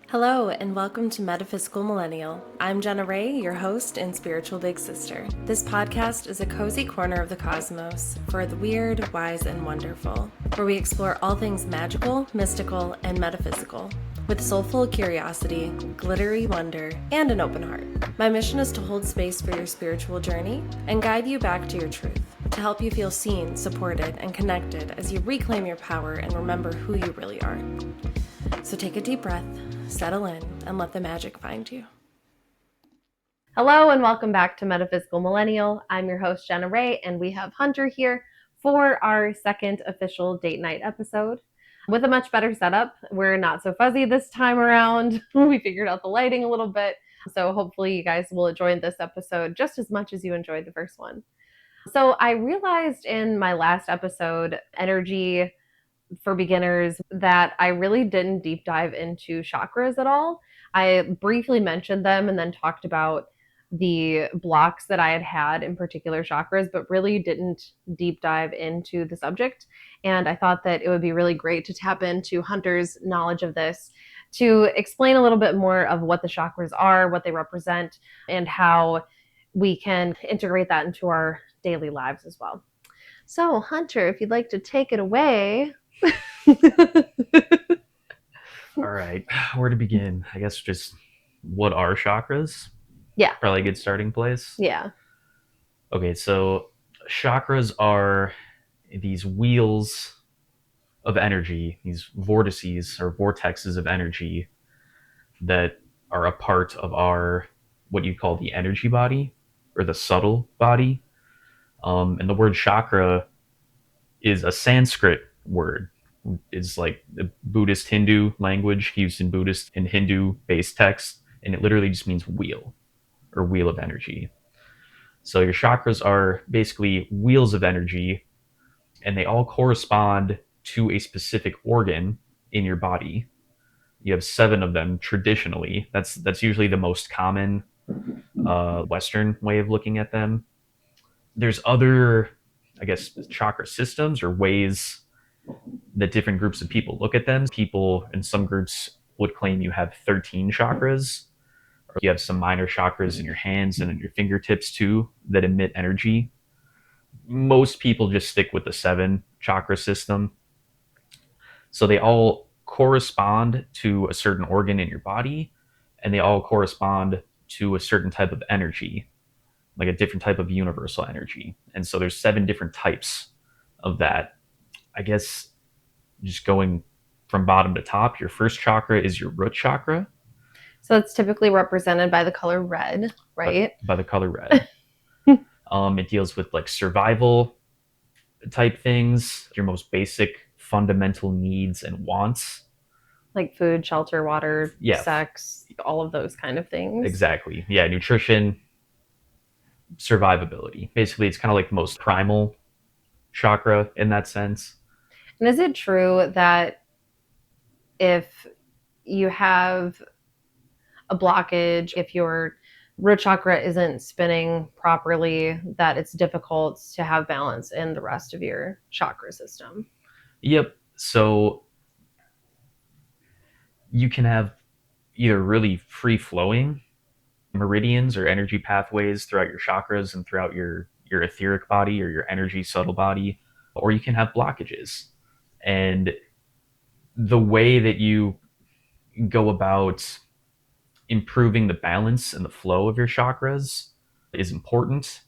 Hello, and welcome to Metaphysical Millennial. I'm Jenna Rae, your host and spiritual big sister. This podcast is a cozy corner of the cosmos for the weird, wise, and wonderful, where we explore all things magical, mystical, and metaphysical, with soulful curiosity, glittery wonder, and an open heart. My mission is to hold space for your spiritual journey and guide you back to your truth, to help you feel seen, supported, and connected as you reclaim your power and remember who you really are. So take a deep breath, settle in, and let the magic find you. Hello, and welcome back to Metaphysical Millennial. I'm your host, Jenna Rae, and we have Hunter here for our second official date night episode. With a much better setup. We're not so fuzzy this time around. We figured out the lighting a little bit. So hopefully you guys will enjoy this episode just as much as you enjoyed the first one. So I realized in my last episode, energy for beginners, that I really didn't deep dive into chakras at all. I briefly mentioned them and then talked about the blocks that I had had in particular chakras, but really didn't deep dive into the subject. And I thought that it would be really great to tap into Hunter's knowledge of this to explain a little bit more of what the chakras are, what they represent, and how we can integrate that into our daily lives as well. So, Hunter, if you'd like to take it away. All right, where to begin? I guess just what are chakras? Yeah. Probably a good starting place. Yeah. Okay, so chakras are these wheels of energy, these vortices or vortexes of energy that are a part of our, what you call the energy body or the subtle body. And the word chakra is a Sanskrit word. It's like the Buddhist Hindu language used in Buddhist and Hindu based texts, and it literally just means wheel or wheel of energy. So your chakras are basically wheels of energy, and they all correspond to a specific organ in your body. You have 7 of them traditionally. That's usually the most common Western way of looking at them. There's other, I guess, chakra systems or ways that different groups of people look at them. People in some groups would claim you have 13 chakras, or you have some minor chakras in your hands and in your fingertips too that emit energy. Most people just stick with the 7 chakra system. So they all correspond to a certain organ in your body, and they all correspond to a certain type of energy, like a different type of universal energy. And so there's 7 different types of that. I guess just going from bottom to top, your first chakra is your root chakra. So it's typically represented by the color red, right? By the color red. It deals with like survival type things, your most basic fundamental needs and wants. Like food, shelter, water, Yeah. sex, all of those kind of things. Exactly. Yeah, nutrition, survivability. Basically, it's kind of like the most primal chakra in that sense. And is it true that if you have a blockage, if your root chakra isn't spinning properly, that it's difficult to have balance in the rest of your chakra system? Yep. So you can have either really free flowing meridians or energy pathways throughout your chakras and throughout your etheric body or your energy subtle body, or you can have blockages. And the way that you go about improving the balance and the flow of your chakras is important,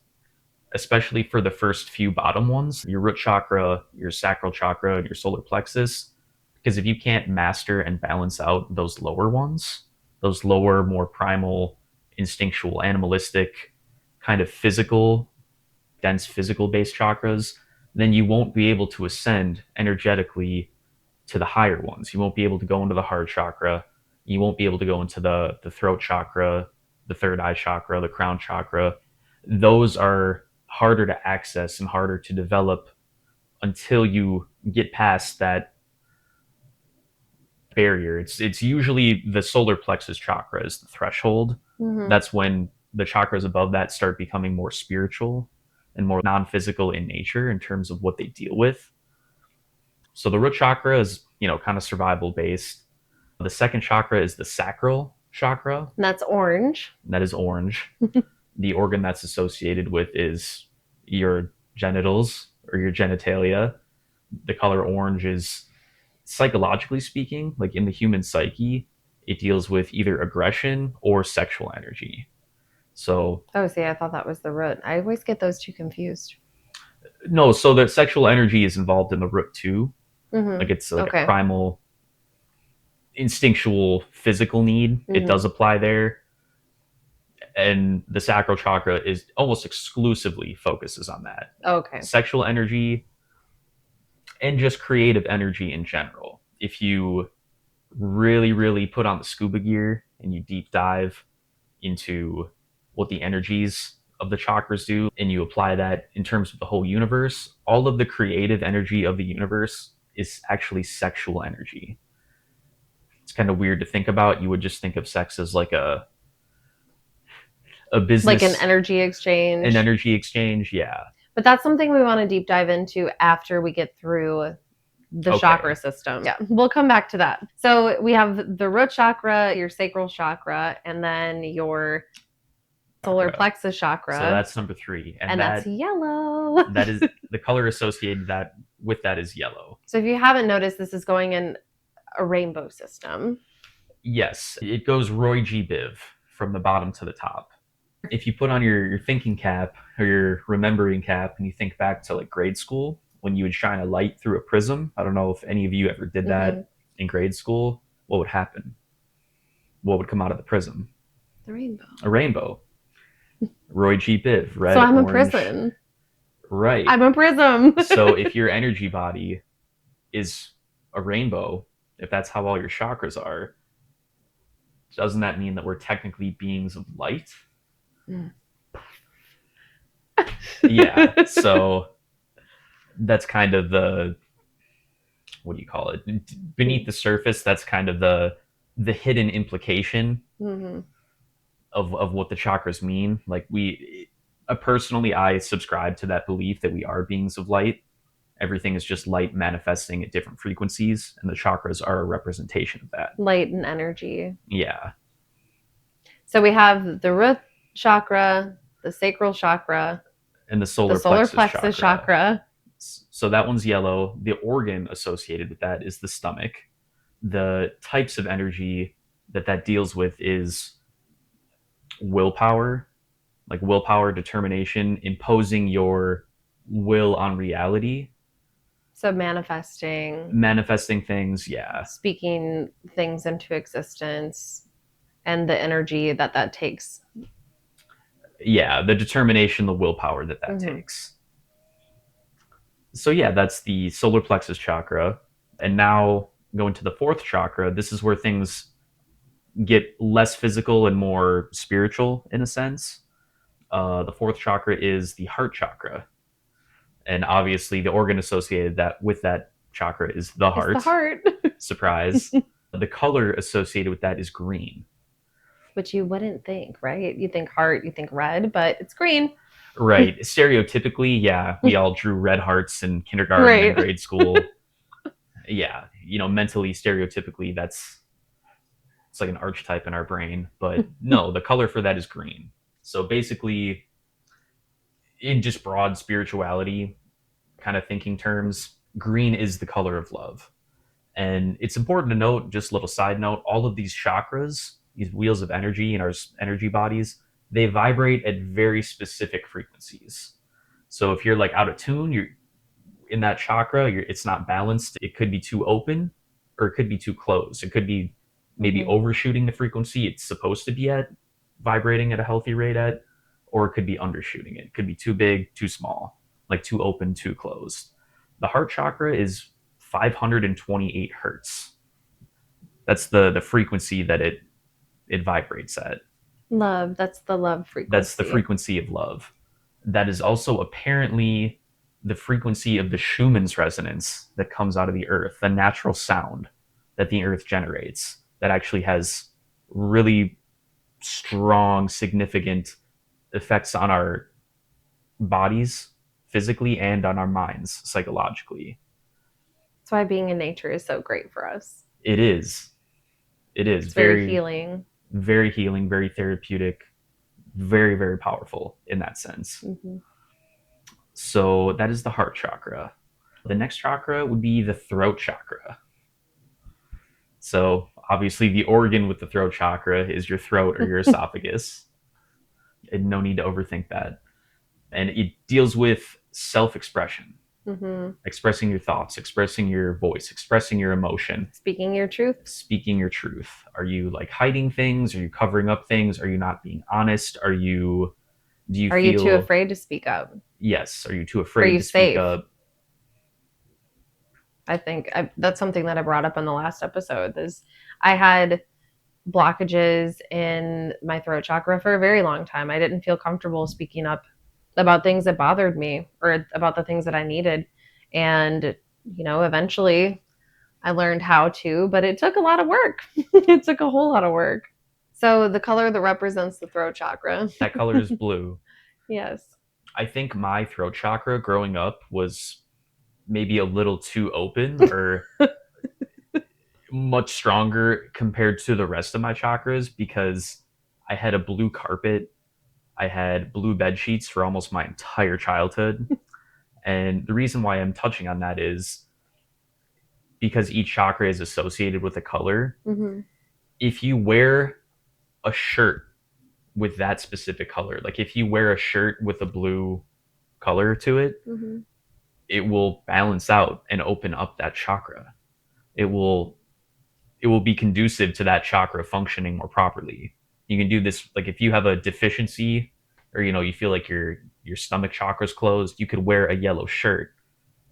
especially for the first few bottom ones, your root chakra, your sacral chakra, and your solar plexus. Because if you can't master and balance out those lower ones, those lower, more primal, instinctual, animalistic, kind of physical, dense physical based chakras, then you won't be able to ascend energetically to the higher ones. You won't be able to go into the heart chakra. You won't be able to go into the throat chakra, the third eye chakra, the crown chakra. Those are harder to access and harder to develop until you get past that barrier. It's usually the solar plexus chakra is the threshold. Mm-hmm. That's when the chakras above that start becoming more spiritual and more non-physical in nature in terms of what they deal with. So the root chakra is, kind of survival based. The second chakra is the sacral chakra. That's orange. That is orange. The organ that's associated with is your genitals or your genitalia. The color orange is, psychologically speaking, like in the human psyche, it deals with either aggression or sexual energy. So Oh, see, I thought that was the root. I always get those two confused. no, so the sexual energy is involved in the root too. Mm-hmm. Like it's like a Okay. primal, instinctual, physical need. It Mm-hmm. does apply there. And the sacral chakra is almost exclusively focuses on that. Okay. Sexual energy and just creative energy in general. If you really, really put on the scuba gear and you deep dive into what the energies of the chakras do, and you apply that in terms of the whole universe, all of the creative energy of the universe is actually sexual energy. It's kind of weird to think about. You would just think of sex as like a business, Like an energy exchange. An energy exchange, yeah. But that's something we want to deep dive into after we get through the chakra system. Yeah, we'll come back to that. So we have the root chakra, your sacral chakra, and then your solar plexus chakra. So that's number 3. And that's yellow. That is the color associated with that is yellow. So if you haven't noticed, this is going in a rainbow system. Yes, it goes Roy G. Biv from the bottom to the top. If you put on your thinking cap or your remembering cap and you think back to like grade school when you would shine a light through a prism, I don't know if any of you ever did that in grade school, what would happen? What would come out of the prism? The rainbow. A rainbow. Roy G. Biv, red, so I'm orange. a prism. Right. I'm a prism. So if your energy body is a rainbow, if that's how all your chakras are, doesn't that mean that we're technically beings of light? Yeah. So that's kind of the, what do you call it? Beneath the surface, that's kind of the hidden implication of what the chakras mean. Like personally, I subscribe to that belief that we are beings of light. Everything is just light manifesting at different frequencies, and the chakras are a representation of that. Light and energy. Yeah. So we have the root chakra, the sacral chakra, and the solar plexus chakra. So that one's yellow. The organ associated with that is the stomach. The types of energy that deals with is willpower, like willpower, determination, imposing your will on reality. So manifesting things, yeah. Speaking things into existence and the energy that takes. Yeah, the determination, the willpower that takes. So yeah, that's the solar plexus chakra. And now going to the fourth chakra, this is where things get less physical and more spiritual in a sense. The fourth chakra is the heart chakra. And obviously the organ associated with that chakra is the heart. It's the heart. Surprise. The color associated with that is green. Which you wouldn't think, right? You think heart, you think red, but it's green. Right. Stereotypically, yeah, we all drew red hearts in kindergarten and grade school. Yeah, mentally, stereotypically, it's like an archetype in our brain. But no, the color for that is green. So basically, in just broad spirituality kind of thinking terms, green is the color of love. And it's important to note, just a little side note, all of these chakras, these wheels of energy in our energy bodies, they vibrate at very specific frequencies. So if you're like out of tune, you're in that chakra, it's not balanced. It could be too open or it could be too closed. It could be maybe overshooting the frequency it's supposed to be at, vibrating at a healthy rate at, or it could be undershooting it. It could be too big, too small, like too open, too closed. The heart chakra is 528 hertz. That's the frequency that it vibrates at. Love. That's the love frequency. That's the frequency of love. That is also apparently the frequency of the Schumann's resonance that comes out of the earth, the natural sound that the earth generates that actually has really strong, significant effects on our bodies physically and on our minds psychologically. That's why being in nature is so great for us. It is. It is It's very healing. very healing, very therapeutic, very, very powerful in that sense. Mm-hmm. So that is the heart chakra. The next chakra would be the throat chakra. So obviously, the organ with the throat chakra is your throat or your esophagus. And no need to overthink that. And it deals with self-expression, expressing your thoughts, expressing your voice, expressing your emotion, Speaking your truth. speaking your truth. Are you like hiding things? Are you covering up things? Are you not being honest? Do you Are feel you too afraid to speak up? Yes. Are you too Are afraid you to speak safe? up? I think that's something that I brought up in the last episode. Is I had blockages in my throat chakra for a very long time. I didn't feel comfortable speaking up about things that bothered me or about the things that I needed. And, eventually I learned how to, but it took a lot of work. It took a whole lot of work. So the color that represents the throat chakra. That color is blue. Yes. I think my throat chakra growing up was maybe a little too open or much stronger compared to the rest of my chakras because I had a blue carpet. I had blue bed sheets for almost my entire childhood. And the reason why I'm touching on that is because each chakra is associated with a color. Mm-hmm. If you wear a shirt with that specific color, like if you wear a shirt with a blue color to it, Mm-hmm. it will balance out and open up that chakra. It will be conducive to that chakra functioning more properly. You can do this like if you have a deficiency or you feel like your stomach chakra is closed, you could wear a yellow shirt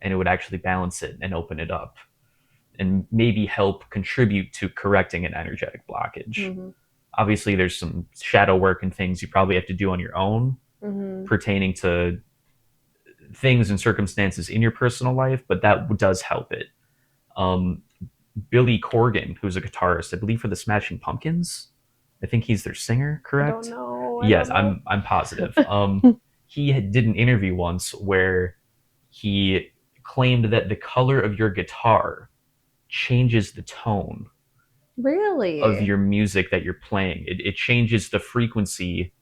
and it would actually balance it and open it up and maybe help contribute to correcting an energetic blockage. Mm-hmm. Obviously there's some shadow work and things you probably have to do on your own Mm-hmm. pertaining to things and circumstances in your personal life, but that does help it. Billy Corgan, who's a guitarist, I believe for the Smashing Pumpkins. I think he's their singer, correct? I don't know. Yes, I'm positive. He did an interview once where he claimed that the color of your guitar changes the tone Really? of your music that you're playing. It changes the frequency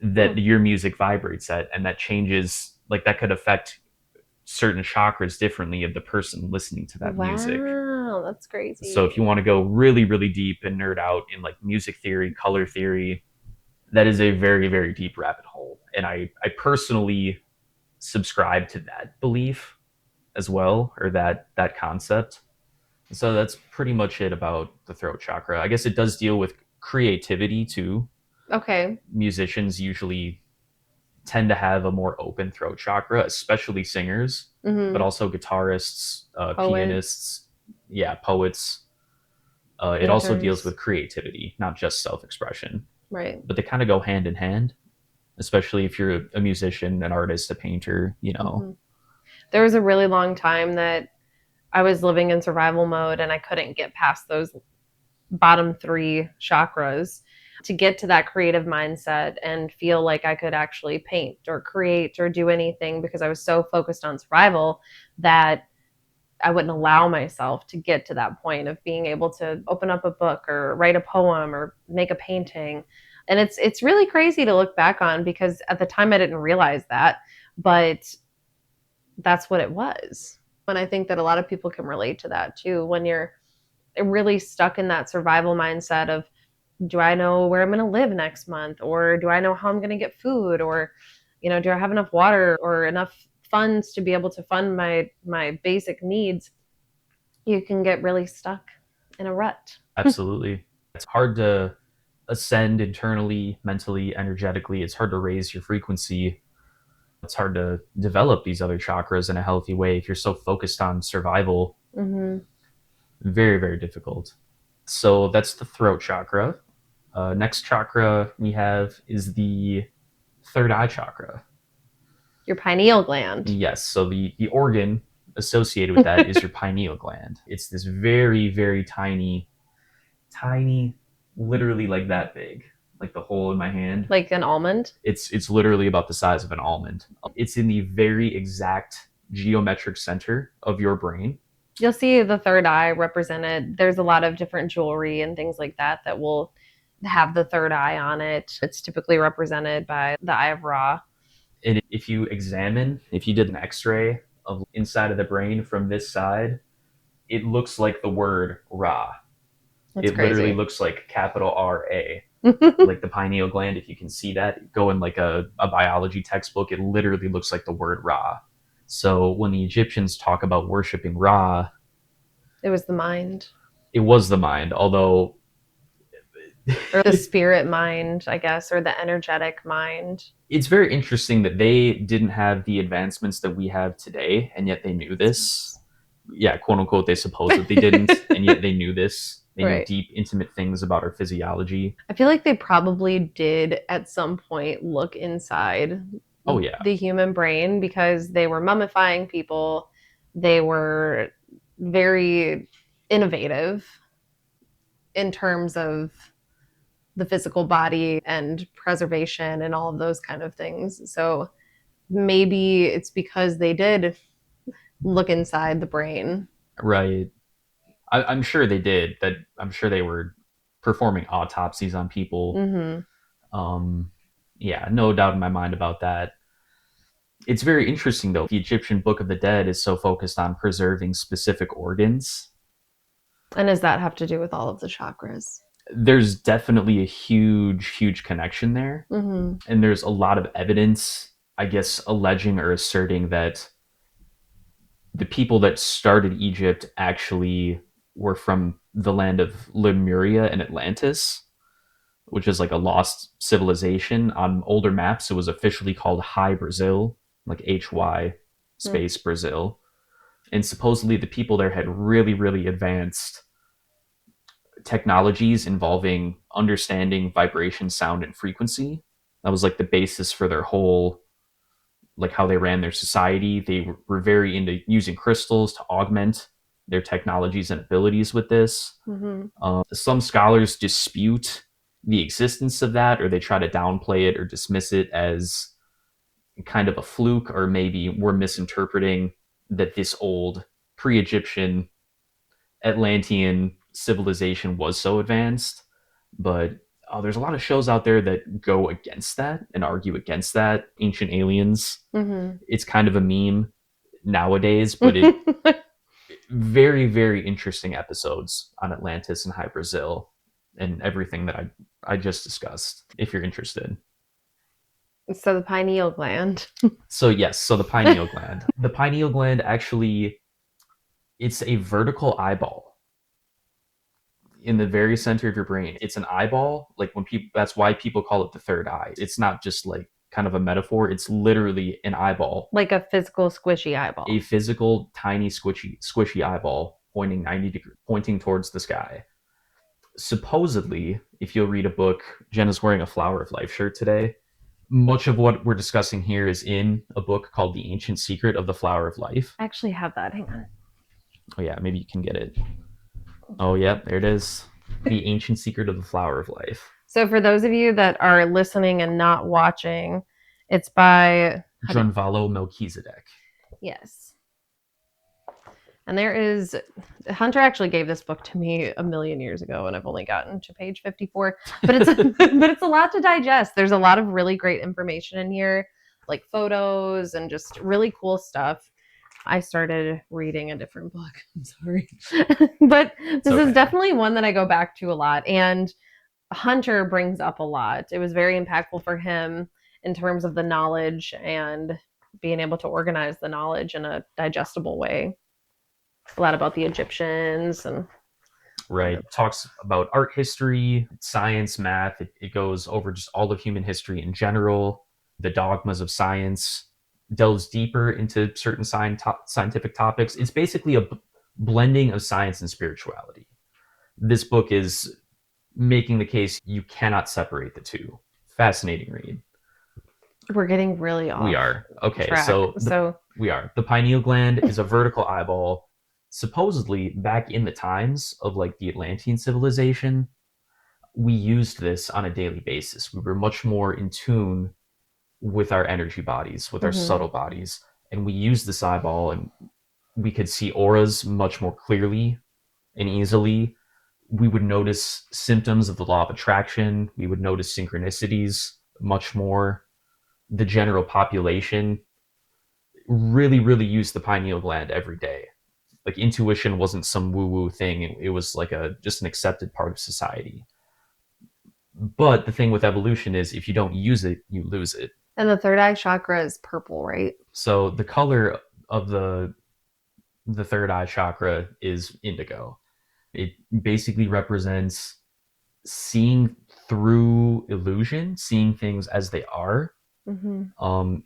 that your music vibrates at, and that changes, like that could affect certain chakras differently of the person listening to that music. Wow, that's crazy. So if you want to go really, really deep and nerd out in like music theory, color theory, that is a very, very deep rabbit hole. And I personally subscribe to that belief as well, or that concept. So that's pretty much it about the throat chakra. I guess it does deal with creativity too. Okay. Musicians usually tend to have a more open throat chakra, especially singers, but also guitarists, pianists, poets. It also deals with creativity, not just self-expression. Right. But they kind of go hand in hand, especially if you're a musician, an artist, a painter, There was a really long time that I was living in survival mode and I couldn't get past those bottom 3 chakras to get to that creative mindset and feel like I could actually paint or create or do anything because I was so focused on survival that I wouldn't allow myself to get to that point of being able to open up a book or write a poem or make a painting. And it's really crazy to look back on because at the time I didn't realize that, but that's what it was. And I think that a lot of people can relate to that too when you're really stuck in that survival mindset of, do I know where I'm going to live next month? Or do I know how I'm going to get food? Or, do I have enough water or enough funds to be able to fund my basic needs? You can get really stuck in a rut. Absolutely. It's hard to ascend internally, mentally, energetically. It's hard to raise your frequency. It's hard to develop these other chakras in a healthy way if you're so focused on survival. Mm-hmm. Very, very difficult. So that's the throat chakra. Next chakra we have is the third eye chakra. Your pineal gland. Yes. So the organ associated with that is your pineal gland. It's this very, very tiny, literally like that big, like the hole in my hand. Like an almond? It's literally about the size of an almond. It's in the very exact geometric center of your brain. You'll see the third eye represented. There's a lot of different jewelry and things like that that will have the third eye on it. It's typically represented by the Eye of Ra. And if you did an x-ray of inside of the brain from this side, it looks like the word Ra. That's it crazy. Literally looks like capital R-A. Like the pineal gland, if you can see that, go in like a biology textbook, it literally looks like the word Ra. So when the Egyptians talk about worshiping Ra, it was the mind. It was the mind, although or the spirit mind, I guess, or the energetic mind. It's very interesting that they didn't have the advancements that we have today, and yet they knew this. Yeah, quote unquote, they supposedly didn't, and yet they knew this. They knew deep, intimate things about our physiology. I feel like they probably did at some point look inside the human brain, because they were mummifying people. They were very innovative in terms of the physical body and preservation and all of those kind of things. So maybe it's because they did look inside the brain. Right. I'm sure they did. I'm sure they were performing autopsies on people. Yeah, no doubt in my mind about that. It's very interesting, though. The Egyptian Book of the Dead is so focused on preserving specific organs. And does that have to do with all of the chakras? There's definitely a huge connection there. And there's a lot of evidence, I guess, alleging or asserting that the people that started Egypt actually were from the land of Lemuria and Atlantis, which is like a lost civilization. On older maps, it was officially called High Brazil, like HY space Brazil. And supposedly the people there had really advanced technologies involving understanding vibration, sound, and frequency. That was like the basis for their whole, like how they ran their society. They were very into using crystals to augment their technologies and abilities with this. Some scholars dispute the existence of that, or they try to downplay it or dismiss it as kind of a fluke, or maybe we're misinterpreting that this old pre-Egyptian Atlantean civilization was so advanced. But there's a lot of shows out there that go against that and argue against that. Ancient Aliens, it's kind of a meme nowadays, but it very interesting episodes on Atlantis and High Brazil and everything that I just discussed, if you're interested. So the pineal gland. So the pineal gland. The pineal gland actually, it's a vertical eyeball in the very center of your brain. It's an eyeball, like when people, that's why people call it the third eye. It's not just like kind of a metaphor. It's literally an eyeball. Like a physical squishy eyeball. A physical, tiny, squishy eyeball pointing 90 degrees, pointing towards the sky. Supposedly, if you'll read a book, Jenna's wearing a Flower of Life shirt today. Much of what we're discussing here is in a book called The Ancient Secret of the Flower of Life. I actually have that. Hang on. Oh yeah, maybe you can get it. Oh yeah, there it is. The Ancient Secret of the Flower of Life. So for those of you that are listening and not watching, it's by Junvalo Melchizedek. Yes. And there is, Hunter actually gave this book to me a million years ago, and I've only gotten to page 54. But it's a lot to digest. There's a lot of really great information in here, like photos and just really cool stuff. I started reading a different book. I'm sorry. But this is definitely one that I go back to a lot. And Hunter brings up a lot. It was very impactful for him in terms of the knowledge and being able to organize the knowledge in a digestible way. A lot about the Egyptians and talks about art history, science, math. It goes over just all of human history in general, the dogmas of science, delves deeper into certain scientific topics. It's basically a blending of science and spirituality. This book is making the case you cannot separate the two. Fascinating read. We're getting really off. We are. Okay, track. We are. The pineal gland is a vertical eyeball. Supposedly, back in the times of like the Atlantean civilization, we used this on a daily basis. We were much more in tune with our energy bodies, with our subtle bodies, and we used this eyeball and we could see auras much more clearly and easily. We would notice symptoms of the law of attraction. We would notice synchronicities much more. The general population really, really used the pineal gland every day. Like intuition wasn't some woo-woo thing. It was like just an accepted part of society. But the thing with evolution is if you don't use it, you lose it. And the third eye chakra is purple, right? So the color of the third eye chakra is indigo. It basically represents seeing through illusion, seeing things as they are.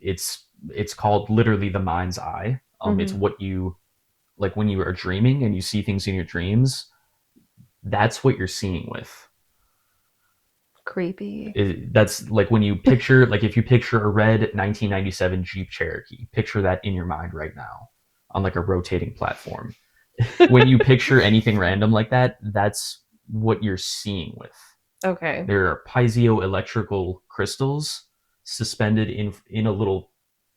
It's called literally the mind's eye. It's what you, like when you are dreaming and you see things in your dreams, that's what you're seeing with. Creepy. That's like when you picture, like if you picture a red 1997 Jeep Cherokee, picture that in your mind right now on like a rotating platform. When you picture anything random like that, that's what you're seeing with. Okay. There are piezoelectrical crystals suspended in a little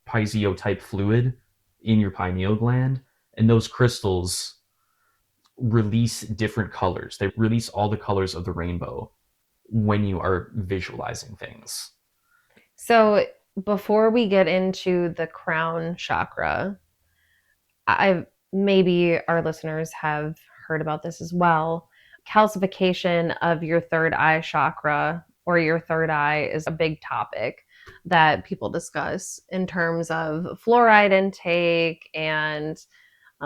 piezio type fluid in your pineal gland, and those crystals release different colors. They release all the colors of the rainbow when you are visualizing things. So before we get into the crown chakra, maybe our listeners have heard about this as well. Calcification of your third eye chakra or your third eye is a big topic that people discuss in terms of fluoride intake and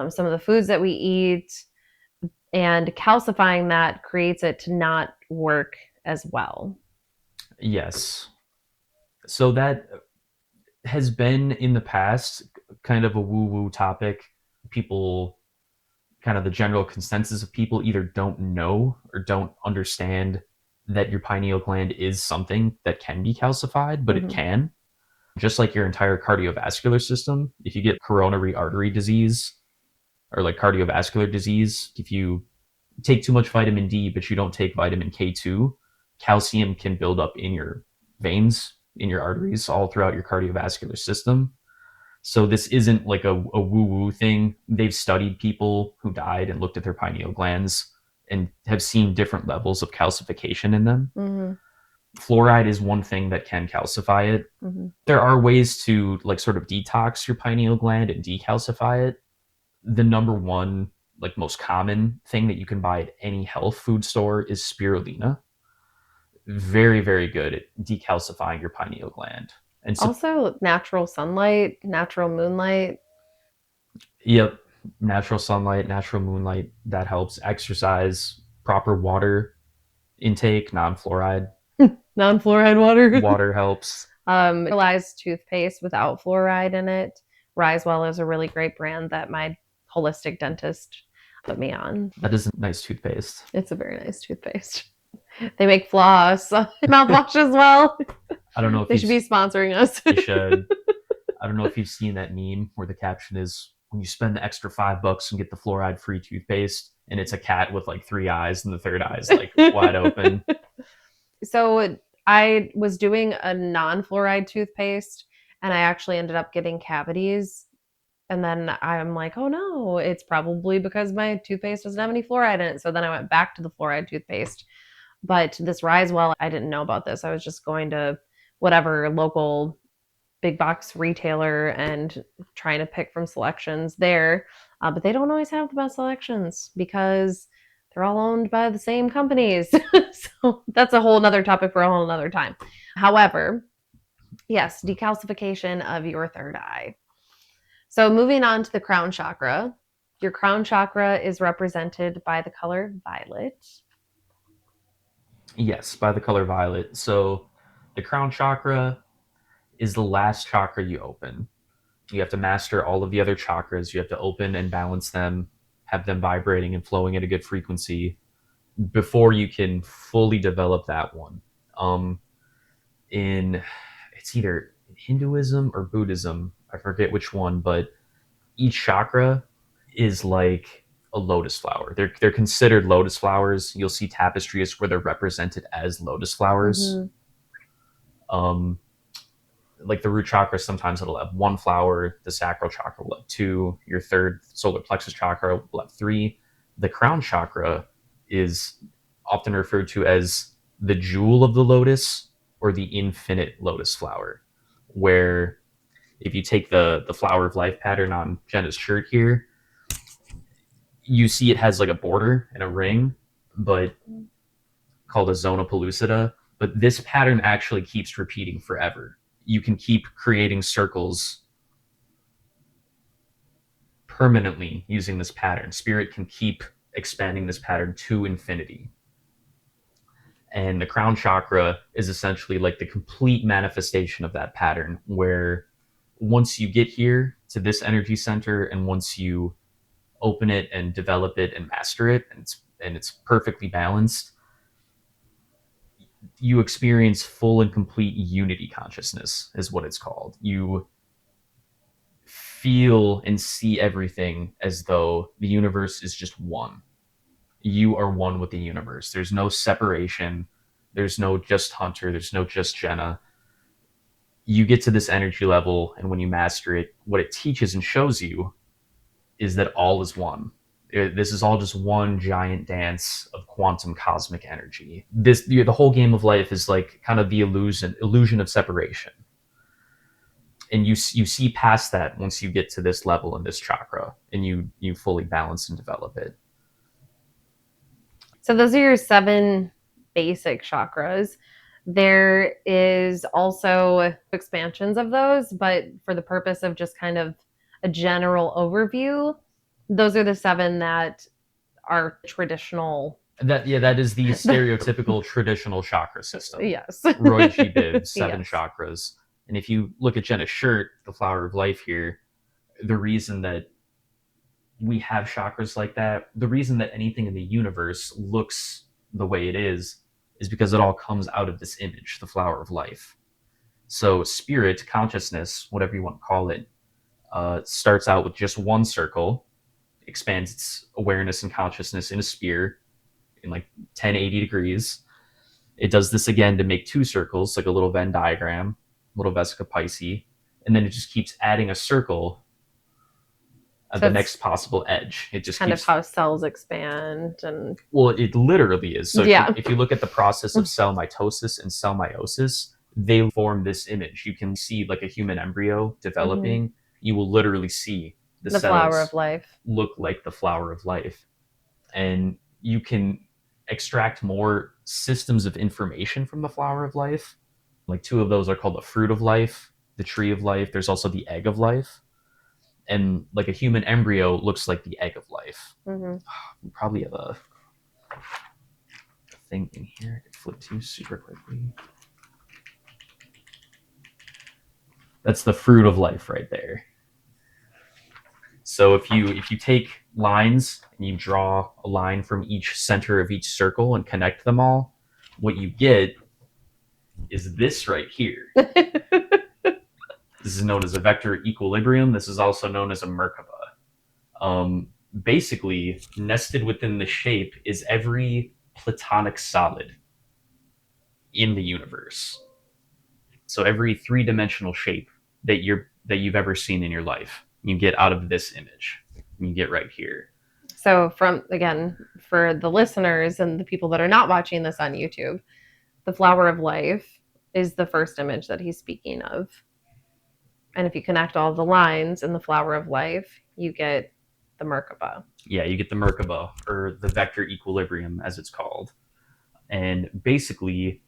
some of the foods that we eat, and calcifying that creates it to not work as well. Yes. So that has been in the past kind of a woo-woo topic. People, kind of the general consensus of people, either don't know or don't understand that your pineal gland is something that can be calcified, but it can. Just like your entire cardiovascular system, if you get coronary artery disease or like cardiovascular disease, if you take too much vitamin D, but you don't take vitamin K2, calcium can build up in your veins, in your arteries, all throughout your cardiovascular system. So this isn't like a woo-woo thing. They've studied people who died and looked at their pineal glands and have seen different levels of calcification in them. Fluoride is one thing that can calcify it. There are ways to like sort of detox your pineal gland and decalcify it. The number one, like most common thing that you can buy at any health food store is spirulina. Very, very good at decalcifying your pineal gland. And so, also natural sunlight, natural moonlight. Yep. Natural sunlight, natural moonlight, that helps. Exercise, proper water intake, non-fluoride. Non-fluoride water. Water helps. Realized toothpaste without fluoride in it. Risewell is a really great brand that my holistic dentist put me on. That is a nice toothpaste. It's a very nice toothpaste. They make floss, mouthwash as well. I don't know if they should be sponsoring us. They should. I don't know if you've seen that meme where the caption is, when you spend the extra $5 and get the fluoride-free toothpaste, and it's a cat with like 3 eyes and the third eye is like wide open. So I was doing a non-fluoride toothpaste and I actually ended up getting cavities. And then I'm like, oh no, it's probably because my toothpaste doesn't have any fluoride in it. So then I went back to the fluoride toothpaste. But this Risewell, I didn't know about this. I was just going to whatever local big box retailer and trying to pick from selections there. But they don't always have the best selections because they're all owned by the same companies. So that's a whole nother topic for a whole nother time. However, yes, decalcification of your third eye. So moving on to the crown chakra. Your crown chakra is represented by the color violet. Yes, by the color violet. So the crown chakra is the last chakra you open. You have to master all of the other chakras. You have to open and balance them, have them vibrating and flowing at a good frequency before you can fully develop that one. It's either Hinduism or Buddhism, I forget which one, but each chakra is like a lotus flower. They're considered lotus flowers. You'll see tapestries where they're represented as lotus flowers. like the root chakra, sometimes it'll have one flower, the sacral chakra will have two, your third solar plexus chakra will have three. The crown chakra is often referred to as the jewel of the lotus or the infinite lotus flower, where if you take the flower of life pattern on Jenna's shirt here, you see it has like a border and a ring, but called a zona pellucida. But this pattern actually keeps repeating forever. You can keep creating circles permanently using this pattern. Spirit can keep expanding this pattern to infinity. And the crown chakra is essentially like the complete manifestation of that pattern, where once you get here to this energy center and once you open it and develop it and master it, and it's perfectly balanced, you experience full and complete unity consciousness, is what it's called. You feel and see everything as though the universe is just one. You are one with the universe. There's no separation. There's no just Hunter. There's no just Jenna. You get to this energy level, and when you master it, what it teaches and shows you is that all is one. This is all just one giant dance of quantum cosmic energy. The whole game of life is like kind of the illusion of separation, and you see past that once you get to this level in this chakra, and you fully balance and develop it. So those are your 7 basic chakras. There is also expansions of those, but for the purpose of just kind of a general overview, those are the 7 that are traditional. That is the stereotypical traditional chakra system. Yes. Roy G. Biv, 7 Yes. chakras. And if you look at Jenna's shirt, the flower of life here, the reason that we have chakras like that, the reason that anything in the universe looks the way it is because it all comes out of this image, the flower of life. So spirit, consciousness, whatever you want to call it, starts out with just one circle, expands its awareness and consciousness in a sphere in like 1080 degrees. It does this again to make 2 circles, like a little Venn diagram, little Vesica Pisces, and then it just keeps adding a circle at the next possible edge. It just kind keeps, of how cells expand. And well, it literally is. So yeah. if you look at the process of cell mitosis and cell meiosis, they form this image. You can see like a human embryo developing. You will literally see the cells flower of life look like the flower of life. And you can extract more systems of information from the flower of life. Like 2 of those are called the fruit of life, the tree of life. There's also the egg of life. And like a human embryo looks like the egg of life. We probably have a thing in here I could flip to super quickly. That's the fruit of life right there. So if you take lines and you draw a line from each center of each circle and connect them all, what you get is this right here. This is known as a vector equilibrium. This is also known as a Merkaba. Basically, nested within the shape is every platonic solid in the universe. So every 3-dimensional shape that you've ever seen in your life, you get out of this image. You get right here. So for the listeners and the people that are not watching this on YouTube, the flower of life is the first image that he's speaking of. And if you connect all the lines in the flower of life, you get the Merkaba. Yeah, you get the Merkaba, or the vector equilibrium, as it's called. And basically,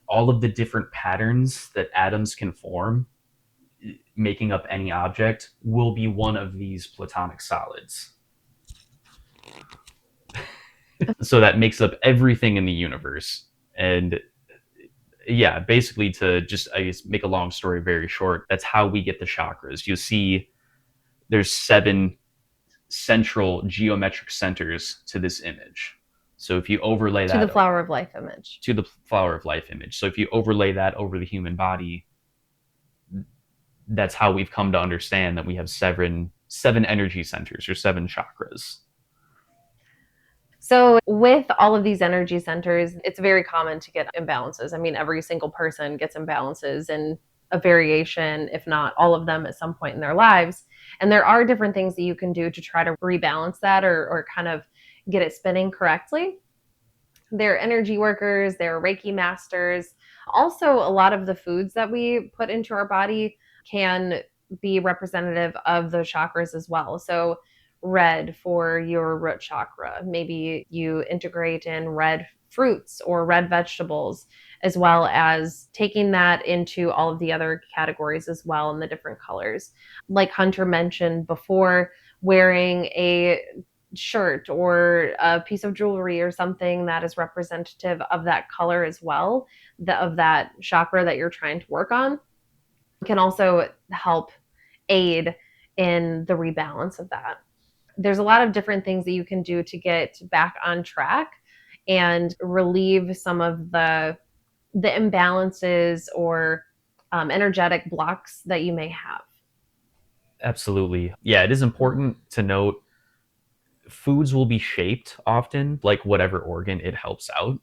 all of the different patterns that atoms can form, making up any object, will be one of these platonic solids. So that makes up everything in the universe. And yeah, basically, to just, I guess, make a long story very short, that's how we get the chakras. You see there's 7 central geometric centers to this image. So if you overlay that to the flower of life image. To the flower of life image. So if you overlay that over the human body, that's how we've come to understand that we have 7 energy centers, or 7 chakras. So with all of these energy centers, it's very common to get imbalances. I mean, every single person gets imbalances in a variation, if not all of them at some point in their lives. And there are different things that you can do to try to rebalance that or kind of get it spinning correctly. They're energy workers, they're Reiki masters. Also, a lot of the foods that we put into our body can be representative of those chakras as well. So, red for your root chakra. Maybe you integrate in red fruits or red vegetables, as well as taking that into all of the other categories as well in the different colors. Like Hunter mentioned before, wearing a shirt or a piece of jewelry or something that is representative of that color as well, of that chakra that you're trying to work on, can also help aid in the rebalance of that. There's a lot of different things that you can do to get back on track and relieve some of the imbalances or energetic blocks that you may have. Absolutely. Yeah, it is important to note foods will be shaped often like whatever organ it helps out.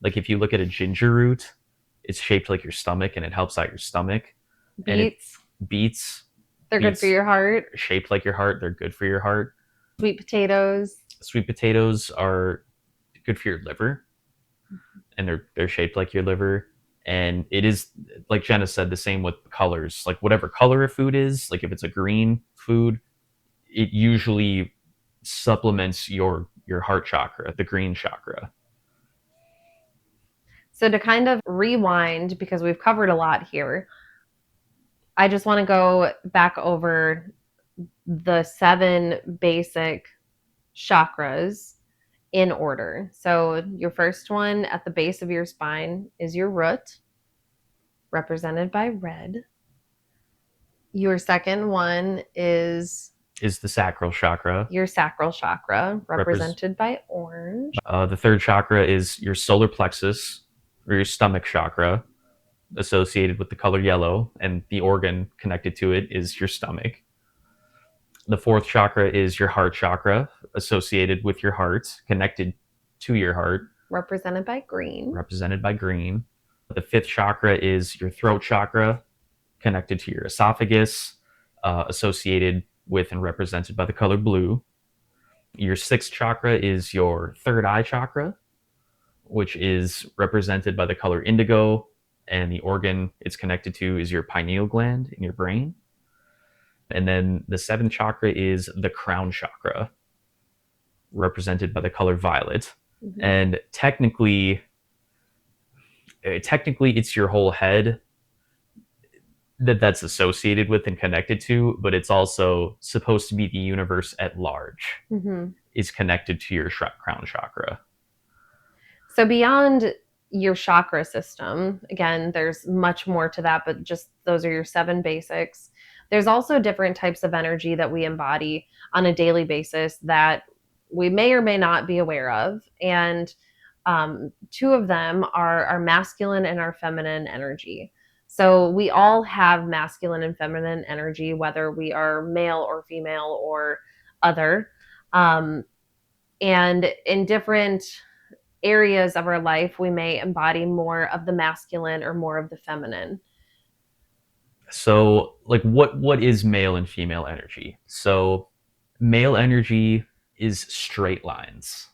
Like if you look at a ginger root, it's shaped like your stomach and it helps out your stomach. Beets. And beets, they're good for your heart. Shaped like your heart, they're good for your heart. Sweet potatoes. Sweet potatoes are good for your liver, and they're shaped like your liver. And it is, like Jenna said, the same with colors. Like whatever color a food is, like if it's a green food, it usually supplements your heart chakra, the green chakra. So to kind of rewind, because we've covered a lot here, I just want to go back over the 7 basic chakras in order. So your first one at the base of your spine is your root, represented by red. Your second one is the sacral chakra. Your sacral chakra, represented by orange. The third chakra is your solar plexus, or your stomach chakra, associated with the color yellow, and the organ connected to it is your stomach. The fourth chakra is your heart chakra, associated with your heart, connected to your heart. Represented by green. The fifth chakra is your throat chakra, connected to your esophagus, associated with and represented by the color blue. Your sixth chakra is your third eye chakra, which is represented by the color indigo, and the organ it's connected to is your pineal gland in your brain. And then the seventh chakra is the crown chakra, represented by the color violet. Mm-hmm. And technically it's your whole head that's associated with and connected to, but it's also supposed to be the universe at large. Mm-hmm. Is connected to your crown chakra. So beyond your chakra system, again, there's much more to that, but just those are your 7 basics. There's also different types of energy that we embody on a daily basis that we may or may not be aware of. And 2 of them are our masculine and our feminine energy. So we all have masculine and feminine energy, whether we are male or female or other. And in different areas of our life, we may embody more of the masculine or more of the feminine. So, like, what is male and female energy? So, male energy is straight lines.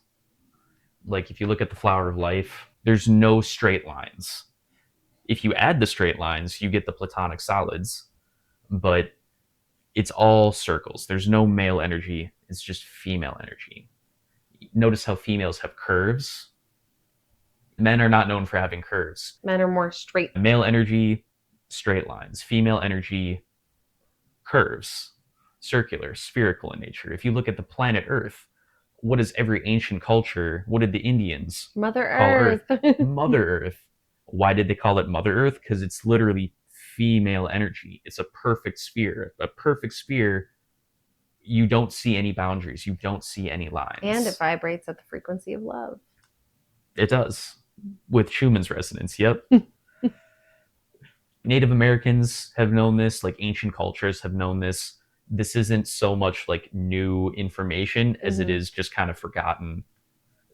Like, if you look at the flower of life, there's no straight lines. If you add the straight lines, you get the platonic solids, but it's all circles. There's no male energy. It's just female energy. Notice how females have curves. Men are not known for having curves. Men are more straight. Male energy, straight lines. Female energy, curves, circular, spherical in nature. If you look at the planet Earth, what does every ancient culture, what did the Indians Mother Earth. call Earth? Mother Earth. Why did they call it Mother Earth? Because it's literally female energy. It's a perfect sphere. A perfect sphere, you don't see any boundaries. You don't see any lines. And it vibrates at the frequency of love. It does. With Schumann's resonance, yep. Native Americans have known this, like ancient cultures have known this. This isn't so much like new information as it is just kind of forgotten,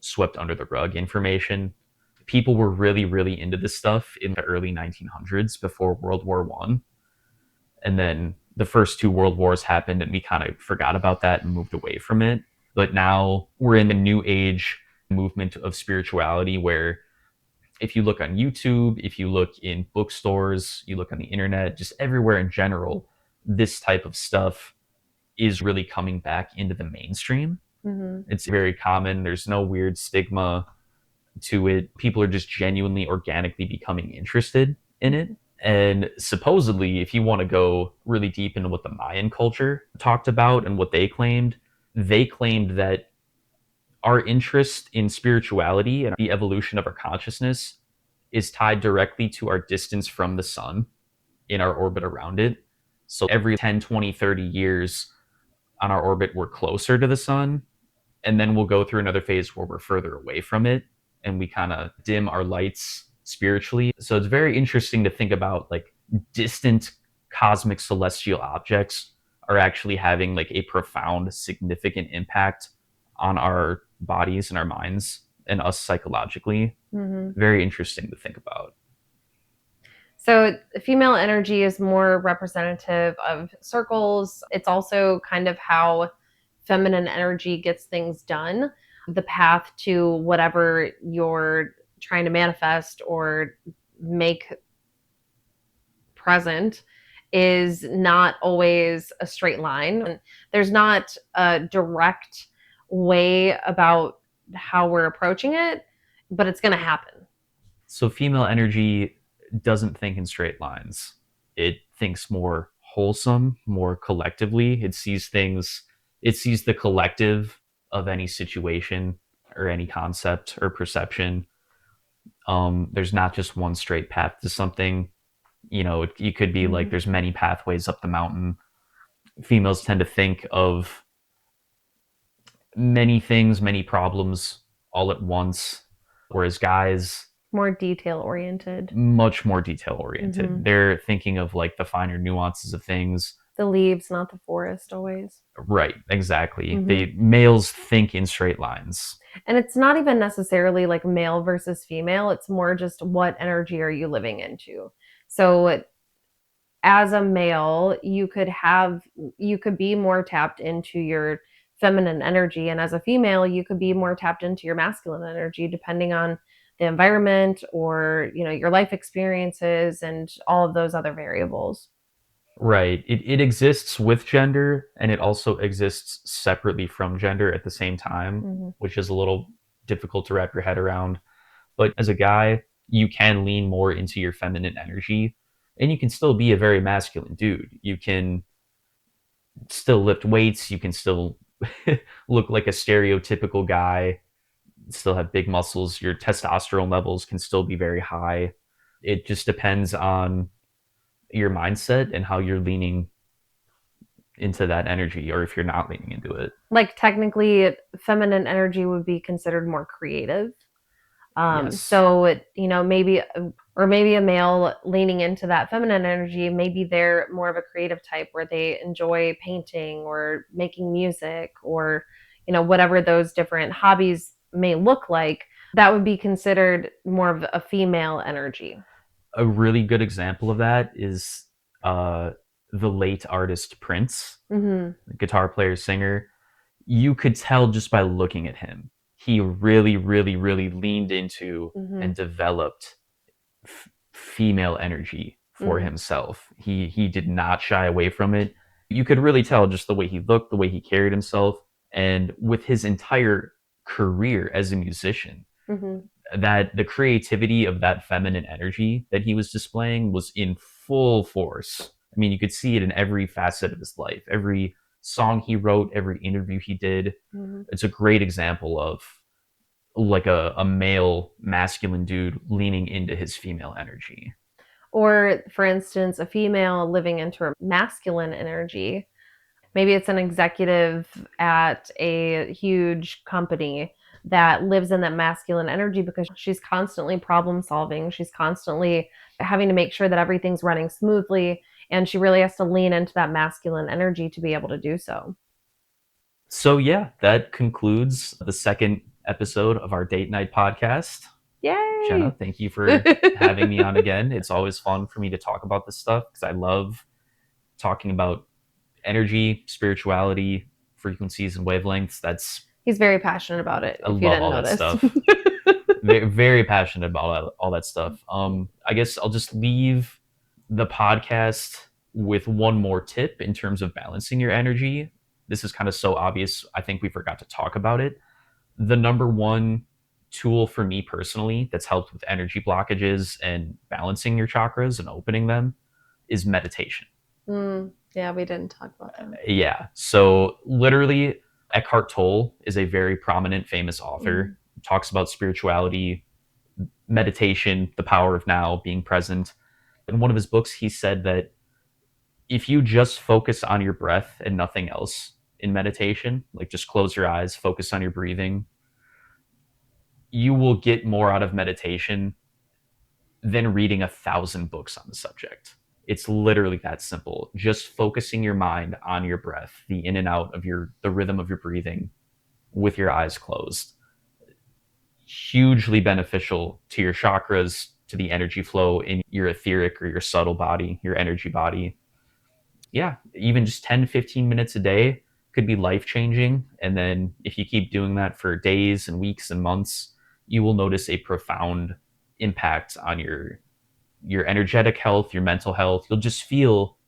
swept under the rug information. People were really, really into this stuff in the early 1900s before World War One, and then the first two world wars happened, and we kind of forgot about that and moved away from it. But now we're in a new age movement of spirituality where if you look on YouTube, if you look in bookstores, you look on the internet, just everywhere in general, this type of stuff is really coming back into the mainstream. Mm-hmm. It's very common. There's no weird stigma to it. People are just genuinely, organically becoming interested in it. And supposedly, if you want to go really deep into what the Mayan culture talked about and what they claimed that our interest in spirituality and the evolution of our consciousness is tied directly to our distance from the sun in our orbit around it. So every 10, 20, 30 years on our orbit, we're closer to the sun. And then we'll go through another phase where we're further away from it and we kind of dim our lights spiritually. So it's very interesting to think about like distant cosmic celestial objects are actually having like a profound, significant impact on our bodies and our minds and us psychologically. Mm-hmm. Very interesting to think about. So female energy is more representative of circles. It's also kind of how feminine energy gets things done. The path to whatever you're trying to manifest or make present is not always a straight line. There's not a direct way about how we're approaching it, but it's going to happen. So female energy doesn't think in straight lines. It thinks more wholesome, more collectively. It sees the collective of any situation or any concept or perception. There's not just one straight path to something. You could be like, there's many pathways up the mountain. Females tend to think of many things, many problems all at once, whereas guys More detail oriented. much more detail oriented. Mm-hmm. They're thinking of like the finer nuances of things. The leaves, not the forest, always. Right, exactly. Mm-hmm. Males think in straight lines. And it's not even necessarily like male versus female. It's more just what energy are you living into. So as a male, you could be more tapped into your feminine energy. And as a female, you could be more tapped into your masculine energy, depending on the environment or, your life experiences and all of those other variables. Right. It exists with gender and it also exists separately from gender at the same time, mm-hmm. which is a little difficult to wrap your head around. But as a guy, you can lean more into your feminine energy and you can still be a very masculine dude. You can still lift weights. You can still look like a stereotypical guy, still have big muscles. Your testosterone levels can still be very high. It just depends on your mindset and how you're leaning into that energy, or if you're not leaning into it. Like technically, feminine energy would be considered more creative. Yes. So, maybe a male leaning into that feminine energy, maybe they're more of a creative type where they enjoy painting or making music or, whatever those different hobbies may look like. That would be considered more of a female energy. A really good example of that is the late artist Prince, mm-hmm. guitar player, singer. You could tell just by looking at him. He really, really, really leaned into mm-hmm. and developed female energy for mm-hmm. himself. He did not shy away from it. You could really tell just the way he looked, the way he carried himself, and with his entire career as a musician, mm-hmm. that the creativity of that feminine energy that he was displaying was in full force. I mean, you could see it in every facet of his life, every song he wrote, every interview he did. Mm-hmm. It's a great example of like a male masculine dude leaning into his female energy. Or for instance, a female living into her masculine energy. Maybe it's an executive at a huge company that lives in that masculine energy because she's constantly problem solving. She's constantly having to make sure that everything's running smoothly. And she really has to lean into that masculine energy to be able to do so. So yeah, that concludes the second episode of our date night podcast. Yay! Jenna, thank you for having me on again. It's always fun for me to talk about this stuff because I love talking about energy, spirituality, frequencies, and wavelengths. He's very passionate about it. I if you love didn't all notice. that stuff. Very, very passionate about all that stuff. I guess I'll just leave the podcast with one more tip in terms of balancing your energy. This is kind of so obvious. I think we forgot to talk about it. The number one tool for me personally that's helped with energy blockages and balancing your chakras and opening them is meditation. Yeah, we didn't talk about that. Yeah. So literally, Eckhart Tolle is a very prominent, famous author. Talks about spirituality, meditation, the power of now, being present. In one of his books, he said that if you just focus on your breath and nothing else in meditation, like just close your eyes, focus on your breathing, you will get more out of meditation than reading 1,000 books on the subject. It's literally that simple. Just focusing your mind on your breath, the in and out of the rhythm of your breathing with your eyes closed. Hugely beneficial to your chakras, to the energy flow in your etheric or your subtle body, your energy body. Yeah, even just 10, 15 minutes a day could be life changing. And then if you keep doing that for days and weeks and months, you will notice a profound impact on your energetic health, your mental health. You'll just feel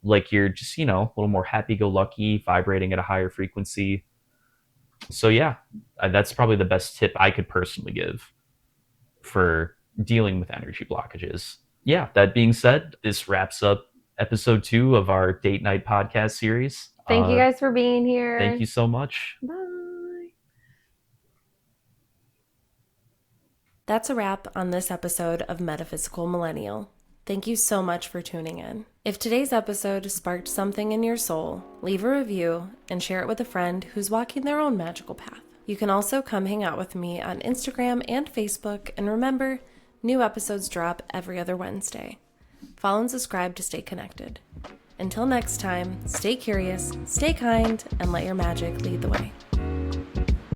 like you're just, a little more happy-go-lucky, vibrating at a higher frequency. So yeah, that's probably the best tip I could personally give for dealing with energy blockages. Yeah, that being said, this wraps up episode 2 of our date night podcast series. Thank you guys for being here. Thank you so much. Bye. That's a wrap on this episode of Metaphysical Millennial. Thank you so much for tuning in. If today's episode sparked something in your soul, leave a review and share it with a friend who's walking their own magical path. You can also come hang out with me on Instagram and Facebook, and remember, new episodes drop every other Wednesday. Follow and subscribe to stay connected. Until next time, stay curious, stay kind, and let your magic lead the way.